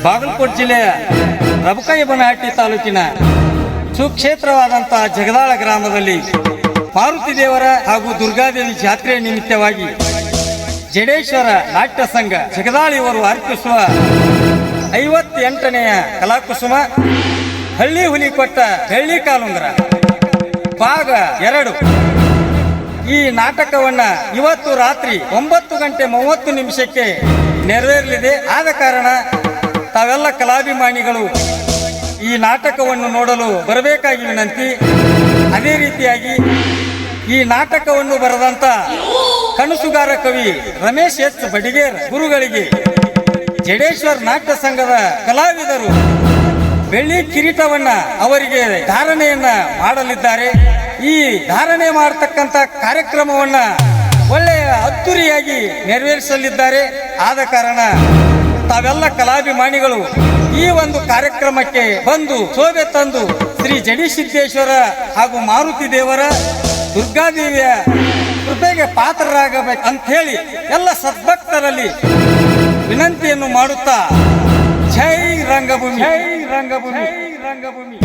ಬಾಗಲಕೋಟೆ ಜಿಲ್ಲೆಯ ರಬಕೈಬನಹಟ್ಟಿ ತಾಲೂಕಿನ ಸುಕ್ಷೇತ್ರವಾದಂತಹ ಜಗದಾಳ ಗ್ರಾಮದಲ್ಲಿ ಮಾರುತಿ ದೇವರ ಹಾಗೂ ದುರ್ಗಾದೇವಿ ಜಾತ್ರೆಯ ನಿಮಿತ್ತವಾಗಿ ಜಡೇಶ್ವರ ನಾಟ್ಯ ಸಂಘ ಜಗದಾಳ ಇವರು ಅರ್ಪಿಸುವ 58ನೆಯ ಕಲಾಕುಸುಮ ಹಳ್ಳಿ ಹುಲಿ ಕೊಟ್ಟ ಬೆಳ್ಳಿ ಕಾಲುಂಗರ ಭಾಗ 2. ಈ ನಾಟಕವನ್ನ ಇವತ್ತು ರಾತ್ರಿ 9:30 ನೆರವೇರಲಿದೆ. ಆದ ಕಾರಣ ತಾವೆಲ್ಲ ಕಲಾಭಿಮಾನಿಗಳು ಈ ನಾಟಕವನ್ನು ನೋಡಲು ಬರಬೇಕಾಗಿ ವಿನಂತಿ. ಅದೇ ರೀತಿಯಾಗಿ ಈ ನಾಟಕವನ್ನು ಬರೆದಂತ ಕನಸುಗಾರ ಕವಿ ರಮೇಶ್ ಎಚ್ ಬಡಿಗೇರ್ ಗುರುಗಳಿಗೆ ಜಡೇಶ್ವರ ನಾಟ್ಯ ಸಂಘದ ಕಲಾವಿದರು ಬೆಳ್ಳಿ ಕಿರೀಟವನ್ನ ಅವರಿಗೆ ಧಾರಣೆಯನ್ನ ಮಾಡಲಿದ್ದಾರೆ. ಈ ಧಾರಣೆ ಮಾಡತಕ್ಕಂತ ಕಾರ್ಯಕ್ರಮವನ್ನ ಒಳ್ಳೆಯ ಅದ್ದೂರಿಯಾಗಿ ನೆರವೇರಿಸಲಿದ್ದಾರೆ. ಆದ ಕಾರಣ ತಾವೆಲ್ಲ ಕಲಾಭಿಮಾನಿಗಳು ಈ ಒಂದು ಕಾರ್ಯಕ್ರಮಕ್ಕೆ ಬಂದು ಶೋಭೆ ತಂದು ಶ್ರೀ ಜಡಿಸಿದ್ದೇಶ್ವರ ಹಾಗೂ ಮಾರುತಿ ದೇವರ ದುರ್ಗಾದೇವಿಯ ಕೃಪೆಗೆ ಪಾತ್ರರಾಗಬೇಕಂತ ಹೇಳಿ ಎಲ್ಲ ಸದ್ಭಕ್ತರಲ್ಲಿ ವಿನಂತಿಯನ್ನು ಮಾಡುತ್ತಾ ಜೈ ರಂಗಭೂಮಿ, ಜೈ ರಂಗಭೂಮಿ, ಜೈ ರಂಗಭೂಮಿ.